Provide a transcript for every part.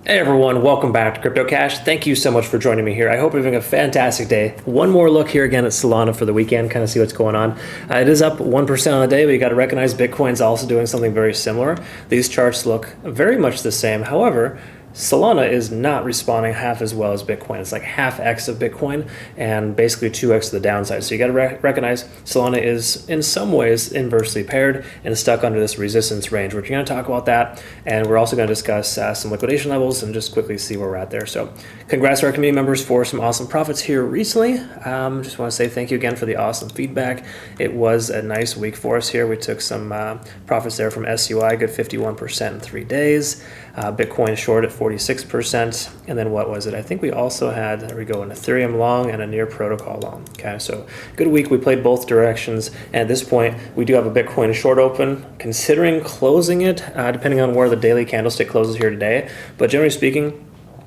Hey everyone, welcome back to CryptoCache. Thank you so much for joining me here. I hope you're having a fantastic day. One more look here again at Solana for the weekend, kind of see what's going on. It is up 1% on the day, but you got to recognize Bitcoin's also doing something very similar. These charts look very much the same. However, Solana is not responding half as well as Bitcoin. It's like half X of Bitcoin and basically 2X of the downside. So you got to recognize Solana is in some ways inversely paired and stuck under this resistance range. We're going to talk about that, and we're also going to discuss some liquidation levels and just quickly see where we're at there. So congrats to our community members for some awesome profits here recently. Just want to say thank you again for the awesome feedback. It was a nice week for us here. We took some profits there from SUI, good 51% in 3 days. Bitcoin short at 46%, and then what was it? I think we also had, there we go, an Ethereum long and a near protocol long. Okay, so good week. We played both directions, and at this point, we do have a Bitcoin short open, considering closing it, depending on where the daily candlestick closes here today. But generally speaking,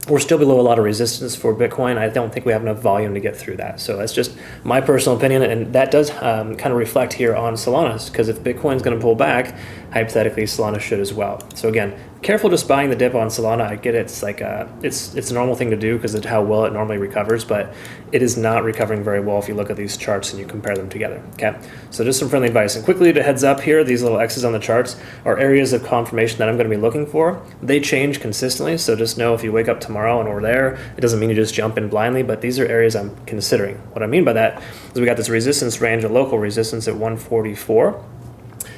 we're still below a lot of resistance for Bitcoin. I don't think we have enough volume to get through that. So that's just my personal opinion, and that does kind of reflect here on Solana, because if Bitcoin's going to pull back, hypothetically Solana should as well. So again, careful just buying the dip on Solana. I get it. It's like it's a normal thing to do because of how well it normally recovers, but it is not recovering very well if you look at these charts and you compare them together. Okay, so just some friendly advice. And quickly to heads up here, these little X's on the charts are areas of confirmation that I'm going to be looking for. They change consistently, so just know if you wake up tomorrow and we're there, it doesn't mean you just jump in blindly, but these are areas I'm considering. What I mean by that is we got this resistance range, a local resistance at 144.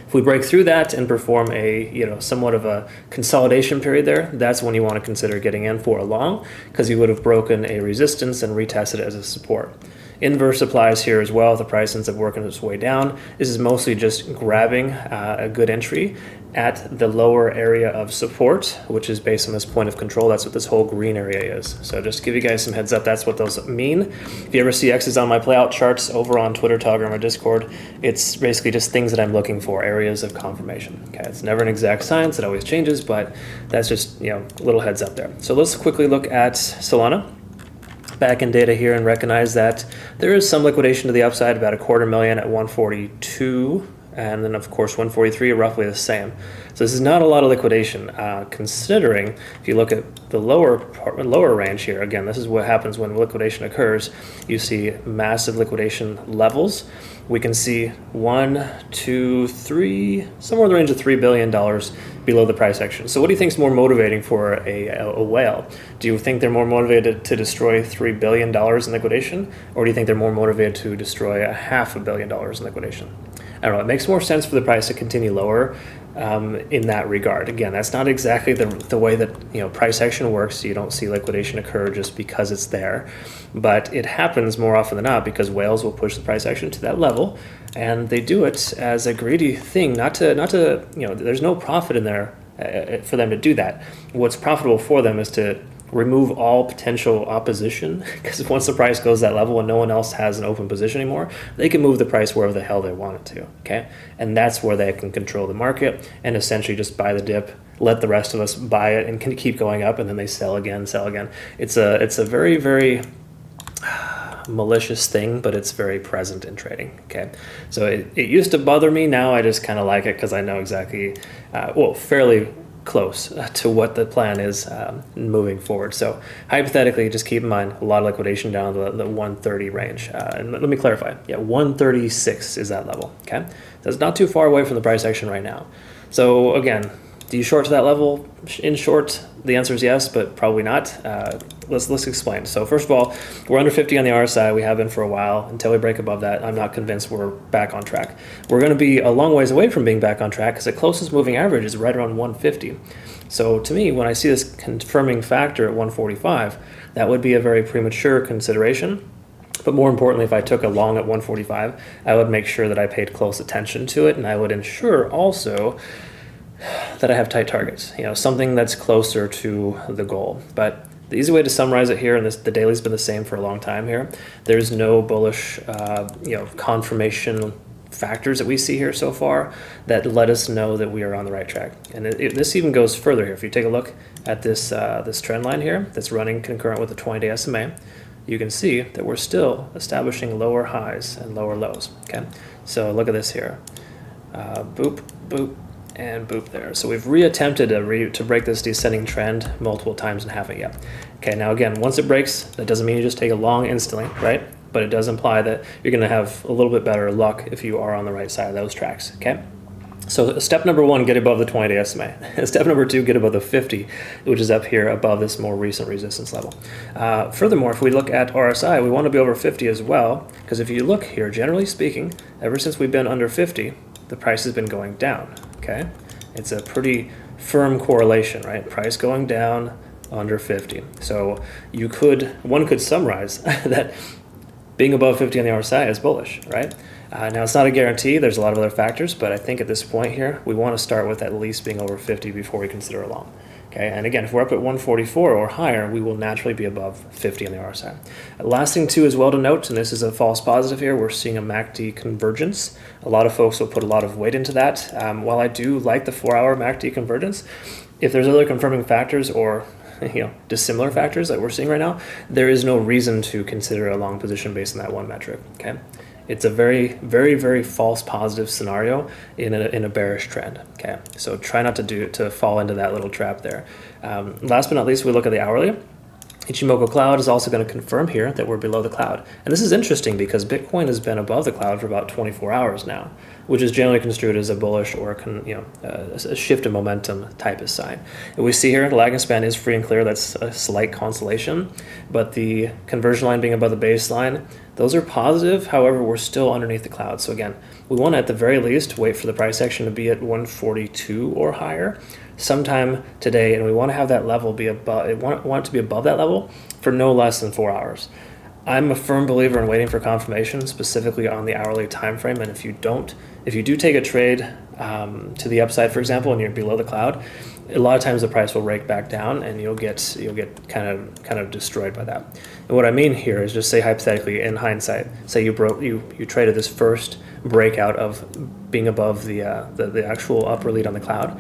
If we break through that and perform a somewhat of a consolidation period there, that's when you want to consider getting in for a long, because you would have broken a resistance and retested it as a support. Inverse applies here as well. The price ends up working its way down. This is mostly just grabbing a good entry at the lower area of support, which is based on this point of control. That's what this whole green area is. So just to give you guys some heads up, that's what those mean. If you ever see X's on my playout charts over on Twitter, Telegram, or Discord, it's basically just things that I'm looking for, areas of confirmation. Okay, it's never an exact science, it always changes, but that's just a little heads up there. So let's quickly look at Solana. Back in data here and recognize that there is some liquidation to the upside, about $250,000 at 142, and then of course 143 are roughly the same. So this is not a lot of liquidation, considering if you look at the lower range here. Again, this is what happens when liquidation occurs. You see massive liquidation levels. We can see 1, 2, 3, somewhere in the range of $3 billion below the price action. So what do you think is more motivating for a whale? Do you think they're more motivated to destroy $3 billion in liquidation, or do you think they're more motivated to destroy $500 million in liquidation? I don't know, it makes more sense for the price to continue lower in that regard. Again, that's not exactly the way that price action works. You don't see liquidation occur just because it's there, but it happens more often than not because whales will push the price action to that level, and they do it as a greedy thing, not to there's no profit in there for them to do that. What's profitable for them is to remove all potential opposition, because once the price goes that level and no one else has an open position anymore, they can move the price wherever the hell they want it to. Okay, and that's where they can control the market and essentially just buy the dip, let the rest of us buy it, and can keep going up, and then they sell again. It's a very, very malicious thing, but it's very present in trading. Okay, so it used to bother me. Now I just kind of like it because I know exactly, fairly close to what the plan is moving forward. So hypothetically, just keep in mind a lot of liquidation down the 130 range. And let me clarify. Yeah, 136 is that level. Okay, so it's not too far away from the price action right now. So again, do you short to that level? In short, the answer is yes, but probably not. Let's explain. So first of all, we're under 50 on the RSI. We have been for a while. Until we break above that, I'm not convinced we're back on track. We're going to be a long ways away from being back on track because the closest moving average is right around 150. So to me, when I see this confirming factor at 145, that would be a very premature consideration. But more importantly, if I took a long at 145, I would make sure that I paid close attention to it, and I would ensure also that I have tight targets, something that's closer to the goal. But the easy way to summarize it here, and the daily's been the same for a long time here, there's no bullish, confirmation factors that we see here so far that let us know that we are on the right track. And this even goes further here. If you take a look at this trend line here that's running concurrent with the 20-day SMA, you can see that we're still establishing lower highs and lower lows. Okay, so look at this here. Boop, boop, and boop there. So we've reattempted to break this descending trend multiple times and haven't yet. Okay, now again, once it breaks, that doesn't mean you just take a long instantly, right? But it does imply that you're gonna have a little bit better luck if you are on the right side of those tracks, okay? So step number 1, get above the 20-day SMA. Step number 2, get above the 50, which is up here above this more recent resistance level. Furthermore, if we look at RSI, we want to be over 50 as well, because if you look here, generally speaking, ever since we've been under 50, the price has been going down, okay? It's a pretty firm correlation, right? Price going down under 50. So one could summarize that being above 50 on the RSI is bullish, right? Now, it's not a guarantee. There's a lot of other factors, but I think at this point here, we want to start with at least being over 50 before we consider a long. Okay, and again, if we're up at 144 or higher, we will naturally be above 50 on the RSI. Last thing too as well to note, and this is a false positive here, we're seeing a MACD convergence. A lot of folks will put a lot of weight into that. While I do like the 4-hour MACD convergence, if there's other confirming factors or dissimilar factors that we're seeing right now, there is no reason to consider a long position based on that one metric. Okay, it's a very, very, very false positive scenario in a bearish trend. Okay, so try not to fall into that little trap there. Last but not least, we look at the hourly. Ichimoku cloud is also going to confirm here that we're below the cloud. And this is interesting because Bitcoin has been above the cloud for about 24 hours now, which is generally construed as a bullish or a shift in momentum type of sign. And we see here the lagging span is free and clear. That's a slight consolation, but the conversion line being above the baseline, those are positive. However, we're still underneath the cloud. So again, we want to at the very least wait for the price action to be at 142 or higher sometime today, and we want to have that level be above. Want it to be above that level for no less than 4 hours. I'm a firm believer in waiting for confirmation, specifically on the hourly time frame. And if you do take a trade to the upside, for example, and you're below the cloud, a lot of times the price will rake back down, and you'll get kind of destroyed by that. And what I mean here is just say hypothetically, in hindsight, say you traded this first breakout of being above the actual upper lead on the cloud,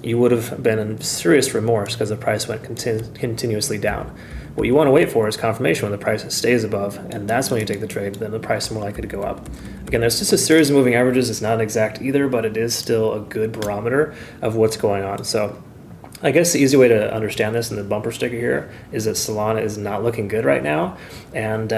you would have been in serious remorse because the price went continuously down. What you want to wait for is confirmation when the price stays above, and that's when you take the trade. Then the price is more likely to go up. Again, there's just a series of moving averages. It's not exact either, but it is still a good barometer of what's going on. So I guess the easy way to understand this in the bumper sticker here is that Solana is not looking good right now, and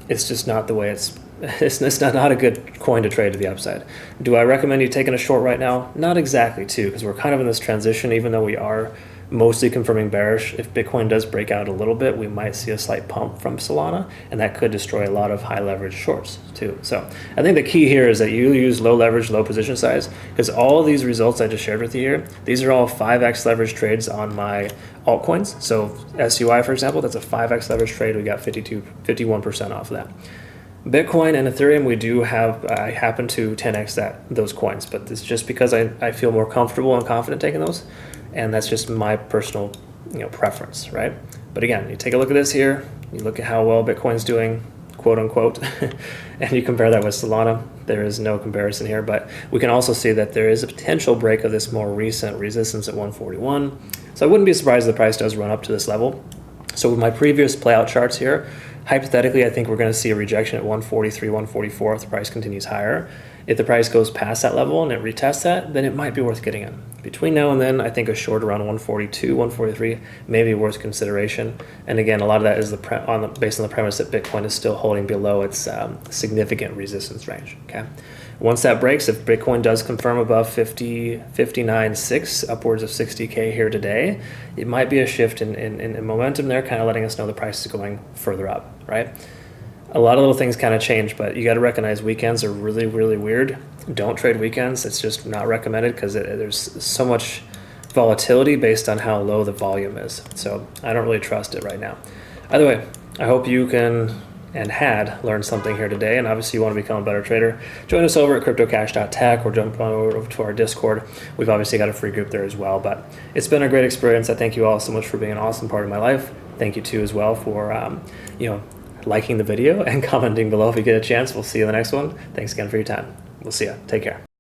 it's just not the way it's not a good coin to trade to the upside. Do I recommend you taking a short right now? Not exactly, too, because we're kind of in this transition, even though we are mostly confirming bearish. If Bitcoin does break out a little bit, we might see a slight pump from Solana, and that could destroy a lot of high leverage shorts too. So I think the key here is that you use low leverage, low position size, because all of these results I just shared with you here, these are all 5x leverage trades on my altcoins. So SUI, for example, that's a 5x leverage trade. We got 51% off of that. Bitcoin and Ethereum, I happen to 10x those coins, but it's just because I feel more comfortable and confident taking those, and that's just my personal preference, right? But again, you take a look at this here, you look at how well Bitcoin's doing, quote unquote, and you compare that with Solana. There is no comparison here, but we can also see that there is a potential break of this more recent resistance at 141. So I wouldn't be surprised if the price does run up to this level. So with my previous playout charts here, hypothetically, I think we're going to see a rejection at 143, 144 if the price continues higher. If the price goes past that level and it retests that, then it might be worth getting in. Between now and then, I think a short around 142, 143 may be worth consideration. And again, a lot of that is based on the premise that Bitcoin is still holding below its significant resistance range. Okay. Once that breaks, if Bitcoin does confirm above 59.6, upwards of 60K here today, it might be a shift in momentum there, kind of letting us know the price is going further up, right? A lot of little things kind of change, but you got to recognize weekends are really, really weird. Don't trade weekends. It's just not recommended because there's so much volatility based on how low the volume is. So I don't really trust it right now. Either way, I hope you can and had learned something here today, and obviously you want to become a better trader. Join us over at CryptoCache.tech or jump on over to our Discord. We've obviously got a free group there as well, but it's been a great experience. I thank you all so much for being an awesome part of my life. Thank you too as well for liking the video and commenting below if you get a chance. We'll see you in the next one. Thanks again for your time. We'll see you. Take care.